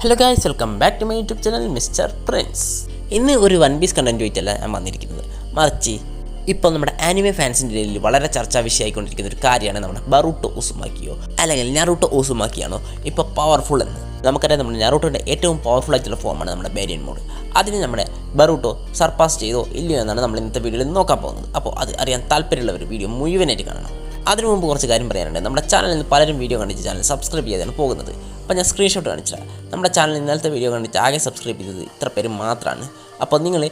Hello guys, welcome back to my YouTube channel mister Prince. ഇന്ന് ഒരു one piece content ആയിട്ടല്ല ഞാൻ വന്നിരിക്കുന്നത്, മറിച്ച് ഇപ്പോൾ നമ്മുടെ ആനിമെ ഫാൻസിൻ്റെ ഇടയിൽ വളരെ ചർച്ചാ വിഷയമായിക്കൊണ്ടിരിക്കുന്ന ഒരു കാര്യമാണ് നമ്മുടെ ബറൂട്ടോ ഉസുമാക്കിയോ അല്ലെങ്കിൽ നറൂട്ടോ ഉസുമാക്കിയാണോ ഇപ്പോൾ പവർഫുൾ എന്ന്. നമുക്കറിയാം, നമ്മുടെ നറൂട്ടോയുടെ ഏറ്റവും പവർഫുൾ ആയിട്ടുള്ള ഫോമാണ് നമ്മുടെ ബാരിയൻ മോഡ്. അതിന് നമ്മുടെ ബറൂട്ടോ സർപ്പാസ് ചെയ്തോ ഇല്ലയോ എന്നാണ് നമ്മൾ ഇന്നത്തെ വീഡിയോയിൽ നോക്കാൻ പോകുന്നത്. അപ്പോൾ അത് അറിയാൻ താല്പര്യമുള്ളവർ വീഡിയോ മുഴുവനായിട്ട് കാണണം. അതിനു മുമ്പ് കുറച്ച് കാര്യം പറയാനുണ്ട്. നമ്മുടെ ചാനലിൽ നിന്ന് പലരും വീഡിയോ കണ്ടിട്ട് ചാനൽ സബ്സ്ക്രൈബ് ചെയ്താണ് പോകുന്നത്. അപ്പോൾ ഞാൻ സ്ക്രീൻഷോട്ട് കാണിച്ചില്ല. നമ്മുടെ ചാനലിൽ ഇന്നലത്തെ വീഡിയോ കണ്ടിട്ട് ആകെ സബ്സ്ക്രൈബ് ചെയ്തത് ഇത്ര പേര് മാത്രമാണ്. അപ്പോൾ നിങ്ങൾ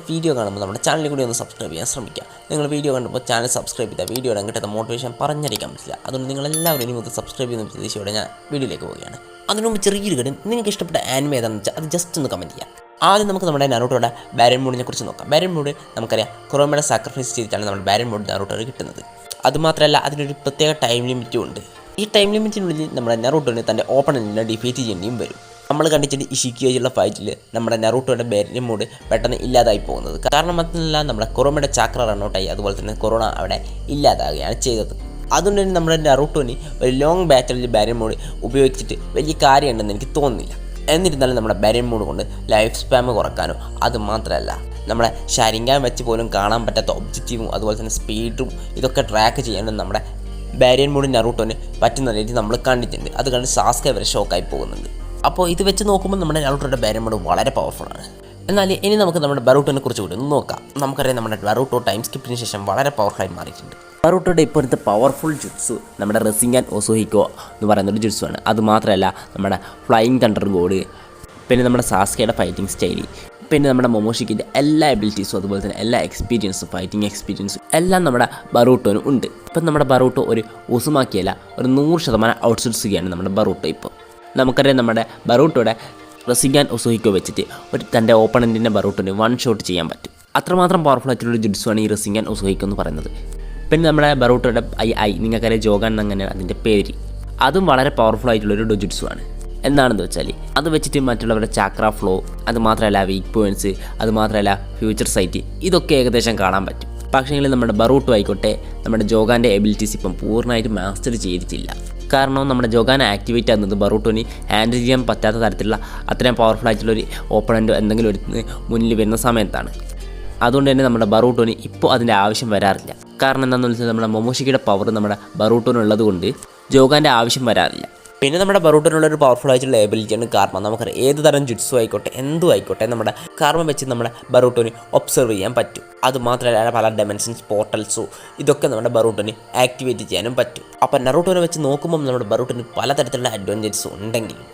വീഡിയോ കാണുമ്പോൾ നമ്മുടെ ചാനലിൽ കൂടി ഒന്ന് സബ്സ്ക്രൈബ് ചെയ്യാൻ ശ്രമിക്കുക. നിങ്ങൾ വീഡിയോ കണ്ടപ്പോൾ ചാനൽ സബ്സ്ക്രൈബ് ചെയ്താൽ വീഡിയോയുടെ കിട്ടുന്ന മോട്ടിവേഷൻ പറഞ്ഞറിയിക്കാൻ പറ്റില്ല. അതുകൊണ്ട് നിങ്ങളെല്ലാവരും ഇനി മുതൽ സബ്സ്ക്രൈബ് ചെയ്യുന്ന പ്രതീക്ഷയോടെ ഞാൻ വീഡിയോയിലേക്ക് പോവുകയാണ്. അതിനു മുമ്പ് ചെറിയൊരു കാര്യം, നിങ്ങൾക്ക് ഇഷ്ടപ്പെട്ട ആനിമേ ഏതാണെന്ന് വെച്ചാൽ അത് ജസ്റ്റ് ഒന്ന് കമൻറ്റ് ചെയ്യാം. ആദ്യം നമുക്ക് നമ്മുടെ നറൂട്ടോയുടെ ബാരിയൻ മോഡിനെ കുറിച്ച് നോക്കാം. ബാരിയൻ മോഡ് നമുക്കറിയാം, കുറോമയുടെ സാക്രിഫൈസ് ചെയ്തിട്ടാണ് നമ്മുടെ ബാരിയൻ മോഡ് നറൂട്ടോയിൽ കിട്ടുന്നത്. അതുമാത്രമല്ല, അതിനൊരു പ്രത്യേക ടൈം ലിമിറ്റും ഉണ്ട്. ഈ ടൈം ലിമിറ്റിനുള്ളിൽ നമ്മുടെ നറൂട്ടോനെ തൻ്റെ ഓപ്പണൻറ്റിനെ ഡിഫീറ്റ് ചെയ്യേണ്ടിയും വരും. നമ്മൾ കണ്ടിട്ട് ഇഷിക്കിയോയുള്ള ഫൈറ്റിൽ നമ്മുടെ നറൂട്ടോയുടെ ബാരിയൻ മോഡ് പെട്ടെന്ന് ഇല്ലാതായി പോകുന്നത്. കാരണം മറ്റൊന്നല്ല, നമ്മുടെ കൊറോമയുടെ ചാക്ര റണ്ണൗട്ടായി, അതുപോലെ തന്നെ കൊറോണ അവിടെ ഇല്ലാതാകുകയാണ് ചെയ്തത്. അതുകൊണ്ട് തന്നെ നമ്മുടെ നറൂട്ടോന് ഒരു ലോങ് ബാറ്റലിൽ ബാരിയൻ മോഡ് ഉപയോഗിച്ചിട്ട് വലിയ കാര്യമുണ്ടെന്ന് എനിക്ക് തോന്നുന്നില്ല. എന്നിരുന്നാലും നമ്മുടെ ബാരിയൻ മോഡ് കൊണ്ട് ലൈഫ് സ്പാം കുറക്കാനോ, അതുമാത്രമല്ല നമ്മുടെ ഷാരിങ്കാൻ വെച്ച് പോലും കാണാൻ പറ്റാത്ത ഒബ്ജക്റ്റീവും അതുപോലെ തന്നെ സ്പീഡും ഇതൊക്കെ ട്രാക്ക് ചെയ്യാനും നമ്മുടെ ബാരിയൻ മോഡ് നറൂട്ടോന് പറ്റുന്ന രീതിയിൽ നമ്മൾ കണ്ടിട്ടുണ്ട്. അത് കണ്ട് സാസ്ക വരെ ഷോക്കായി പോകുന്നുണ്ട്. അപ്പോൾ ഇത് വെച്ച് നോക്കുമ്പോൾ നമ്മുടെ നറൂട്ടോയുടെ ബാരിയൻ മോഡ് വളരെ പവർഫുള്ളാണ്. എന്നാൽ ഇനി നമുക്ക് നമ്മുടെ ബറൂട്ടോനെ കുറിച്ച് കൂടി ഒന്ന് നോക്കാം. നമുക്കറിയാം, നമ്മുടെ ബറൂട്ടോ ടൈം സ്കിപ്പിന് ശേഷം വളരെ പവർഫുള്ളായി മാറിയിട്ടുണ്ട്. ബറൂട്ടോയുടെ ഇപ്പോഴത്തെ പവർഫുൾ ജുട്സു നമ്മുടെ റെസിംഗാൻ ഒസോഹിക്കോ എന്ന് പറയുന്നൊരു ജുട്സുമാണ്. അതുമാത്രമല്ല, നമ്മുടെ ഫ്ലൈയിങ് തണ്ടർ ഗോഡ്, പിന്നെ നമ്മുടെ സാസ്കയുടെ ഫൈറ്റിംഗ് സ്റ്റൈൽ, പിന്നെ നമ്മുടെ മൊമോഷിക്കിൻ്റെ എല്ലാ എബിലിറ്റീസും അതുപോലെ തന്നെ എല്ലാ എക്സ്പീരിയൻസും ഫൈറ്റിംഗ് എക്സ്പീരിയൻസും എല്ലാം നമ്മുടെ ബറൂട്ടോനും ഉണ്ട്. ഇപ്പം നമ്മുടെ ബറൂട്ടോ ഒരു ഉസുമാക്കിയല്ല, ഒരു 100% ഔട്ട്സോഴ്സുകയാണ് നമ്മുടെ ബറൂട്ടോ. ഇപ്പോൾ നമുക്കറിയാം, നമ്മുടെ ബറൂട്ടോയുടെ റെസിംഗാൻ ഒസോഹിക്കോ വെച്ചിട്ട് തൻ്റെ ഓപ്പണൻറ്റിൻ്റെ ബറൂട്ടോന് വൺ ഷോട്ട് ചെയ്യാൻ പറ്റും. അത്രമാത്രം പവർഫുൾ ആയിട്ടുള്ളൊരു ജുഡ്സുമാണ് ഈ റെസിംഗാൻ ഒസോഹിക്കോ എന്ന് പറയുന്നത്. പിന്നെ നമ്മുടെ ബറൂട്ടോയുടെ നിങ്ങൾക്കറിയാം ജോഗാൻ എന്നങ്ങനെ അതിൻ്റെ പേര്, അതും വളരെ പവർഫുൾ ആയിട്ടുള്ളൊരു ഡൊജുഡ്സുമാണ്. എന്താണെന്ന് വെച്ചാൽ അത് വെച്ചിട്ട് മറ്റുള്ളവരുടെ ചാക്ര ഫ്ലോ, അതുമാത്രമല്ല വീക്ക് പോയിൻറ്റ്സ്, അതുമാത്രമല്ല ഫ്യൂച്ചർ സൈറ്റ്, ഇതൊക്കെ ഏകദേശം കാണാൻ പറ്റും. പക്ഷേങ്കിൽ നമ്മുടെ ബറൂട്ടോ ആയിക്കോട്ടെ നമ്മുടെ ജോഗാൻ്റെ എബിലിറ്റീസ് ഇപ്പം പൂർണ്ണമായിട്ട് മാസ്റ്റർ ചെയ്തിട്ടില്ല. കാരണം നമ്മുടെ ജോഗാൻ ആക്ടിവേറ്റ് ആകുന്നത് ബറൂട്ടോന് ഹാൻഡിൽ ചെയ്യാൻ പറ്റാത്ത തരത്തിലുള്ള അത്രയും പവർഫുൾ ആയിട്ടുള്ളൊരു ഓപ്പണൻറ്റ് എന്തെങ്കിലും ഒരു മുന്നിൽ വരുന്ന സമയത്താണ്. അതുകൊണ്ട് തന്നെ നമ്മുടെ ബറൂട്ടോന് ഇപ്പോൾ അതിൻ്റെ ആവശ്യം വരാറില്ല. കാരണം എന്താണെന്ന് വെച്ചാൽ നമ്മുടെ മൊമോഷിക്കിയുടെ പവർ നമ്മുടെ ബറൂട്ടോനുള്ളത് കൊണ്ട് ജോഗാൻ്റെ ആവശ്യം വരാറില്ല. പിന്നെ നമ്മുടെ ബറൂട്ടോനുള്ളൊരു പവർഫുൾ ആയിട്ടുള്ള എബിലിറ്റിയാണ് കാർമ. നമുക്കറിയാം, ഏത് തരം ജുട്സു ആയിക്കോട്ടെ എന്തും ആയിക്കോട്ടെ നമ്മുടെ കാർമ വെച്ച് നമ്മുടെ ബറൂട്ടോന് ഒബ്സർവ് ചെയ്യാൻ പറ്റും. അതുമാത്രമല്ല, പല ഡയമെൻഷൻസ് പോർട്ടൽസും ഇതൊക്കെ നമ്മുടെ ബറൂട്ടോന് ആക്ടിവേറ്റ് ചെയ്യാനും പറ്റും. അപ്പം നറൂട്ടോനെ വെച്ച് നോക്കുമ്പോൾ നമ്മുടെ ബറൂട്ടോന് പലതരത്തിലുള്ള അഡ്വാൻറ്റേജസ് ഉണ്ടെങ്കിലും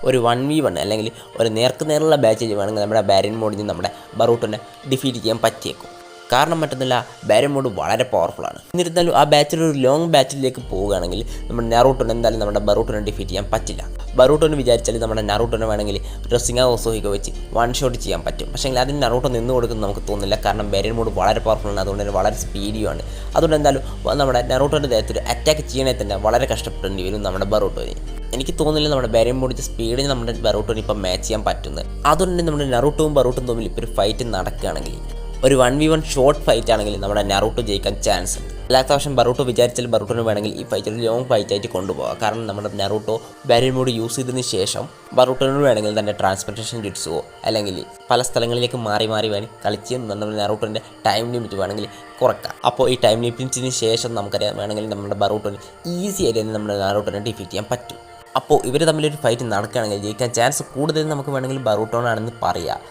ഒരു 1v1 അല്ലെങ്കിൽ ഒരു നേർക്കുനേറുള്ള ബാച്ച് ചെയ്യുവാണെങ്കിൽ നമ്മുടെ ബാരിയൻ മോഡിൽ നിന്ന് നമ്മുടെ ബറൂട്ടോനെ ഡിഫീറ്റ് ചെയ്യാൻ പറ്റിയേക്കും. കാരണം മറ്റൊന്നുമില്ല, ബാരിയൻ മോഡ് വളരെ പവർഫുള്ളാണ്. എന്നിരുന്നാലും ആ ബാച്ചിൽ ഒരു ലോങ് ബാച്ചിലേക്ക് പോവുകയാണെങ്കിൽ നമ്മുടെ നറൂട്ടോനെ എന്തായാലും നമ്മുടെ ബറൂട്ടോനെ ഡിഫീറ്റ് ചെയ്യാൻ പറ്റില്ല. ബറൂട്ടോന് വിചാരിച്ചാൽ നമ്മുടെ നറൂട്ടോനെ വേണമെങ്കിൽ റെസിംഗാ ഒസോഹിക്കോ വെച്ച് വൺ ഷോട്ട് ചെയ്യാൻ പറ്റും. പക്ഷേ അതിന് നറൂട്ടോ നിന്ന് കൊടുക്കുന്ന നമുക്ക് തോന്നുന്നില്ല. കാരണം ബാരിയൻ മോഡ് വളരെ പവർഫുള്ളാണ്, അതുകൊണ്ട് തന്നെ വളരെ സ്പീഡിയുമാണ്. അതുകൊണ്ട് എന്തായാലും നമ്മുടെ നറൂട്ടോൻ്റെ ദേഹത്തൊരു അറ്റാക്ക് ചെയ്യണേ തന്നെ വളരെ കഷ്ടപ്പെടേണ്ടി വരും നമ്മുടെ ബറൂട്ടോനെ. എനിക്ക് തോന്നുന്നില്ല നമ്മുടെ ബാരിയൻ മോഡിൻ്റെ സ്പീഡിന് നമ്മുടെ ബറൂട്ടോന് ഇപ്പം മാച്ച് ചെയ്യാൻ പറ്റുന്നത്. അതുകൊണ്ട് തന്നെ നമ്മുടെ നറൂട്ടോവും ബറൂട്ടോയും തമ്മിൽ ഇപ്പോൾ ഒരു ഫൈറ്റ് നടക്കുകയാണെങ്കിൽ, ഒരു 1v1 ഷോർട്ട് ഫൈറ്റ് ആണെങ്കിൽ നമ്മുടെ നറൂട്ടോ ജയിക്കാൻ ചാൻസ് ഉണ്ട്. അല്ലാത്ത പക്ഷം ബറൂട്ടോ വിചാരിച്ചാൽ ബറൂട്ടോന് വേണമെങ്കിൽ ഈ ഫൈറ്റ് ഒരു ലോങ് ഫൈറ്റായിട്ട് കൊണ്ടുപോകാം. കാരണം നമ്മുടെ നറൂട്ടോ ബാരിയൻ മോഡ് യൂസ് ചെയ്തതിന് ശേഷം ബറൂട്ടോന് വേണമെങ്കിൽ തന്നെ ട്രാൻസ്പോർട്ടേഷൻ ജുട്സുവോ അല്ലെങ്കിൽ പല സ്ഥലങ്ങളിലേക്ക് മാറി വേണം കളിച്ച് നമ്മുടെ നറൂട്ടോൻ്റെ ടൈം ലിമിറ്റ് വേണമെങ്കിൽ കുറക്കാം. അപ്പോൾ ഈ ടൈം ലിമിറ്റിന് ശേഷം നമുക്കറിയാം, വേണമെങ്കിൽ നമ്മുടെ ബറൂട്ടോന് ഈസി ആയിട്ട് തന്നെ നമ്മുടെ നറൂട്ടോനെ ഡിഫീറ്റ് ചെയ്യാൻ പറ്റും. അപ്പോൾ ഇവർ തമ്മിലൊരു ഫൈറ്റ് നടക്കുകയാണെങ്കിൽ ജയിക്കാൻ ചാൻസ് കൂടുതൽ നമുക്ക് വേണമെങ്കിൽ ബറൂട്ടോനാണെന്ന് പറയാം.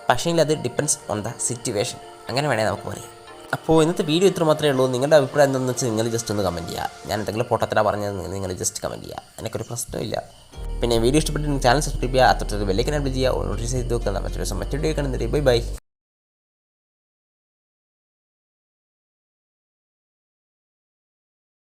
പക്ഷേങ്കിൽ അത് ഡിപ്പെൻഡ്സ് ഓൺ ദ സിറ്റുവേഷൻ, അങ്ങനെ വേണമെങ്കിൽ നമുക്ക് പറയാം. അപ്പോൾ ഇന്നത്തെ വീഡിയോ ഇത്ര മാത്രമേ ഉള്ളൂ. നിങ്ങളുടെ അഭിപ്രായം എന്താണെന്ന് വെച്ചാൽ നിങ്ങൾ ജസ്റ്റ് ഒന്ന് കമൻറ്റ് ചെയ്യുക. ഞാൻ എന്തെങ്കിലും പൊട്ടത്തര പറഞ്ഞത് നിങ്ങൾ ജസ്റ്റ് കമൻറ്റ് ചെയ്യുക, എനിക്കൊരു പ്രശ്നമില്ല. പിന്നെ വീഡിയോ ഇഷ്ടപ്പെട്ട് ചാനൽ സബ്സ്ക്രൈബ് ചെയ്യുക, അത്രത്തോളം ബെല്ലൈക്കൻ എനേബിൾ ചെയ്യുക, നോട്ടീസ് ചെയ്ത് നോക്കുക. മറ്റൊരു വീഡിയോ കാണുന്നത്. Bye bye.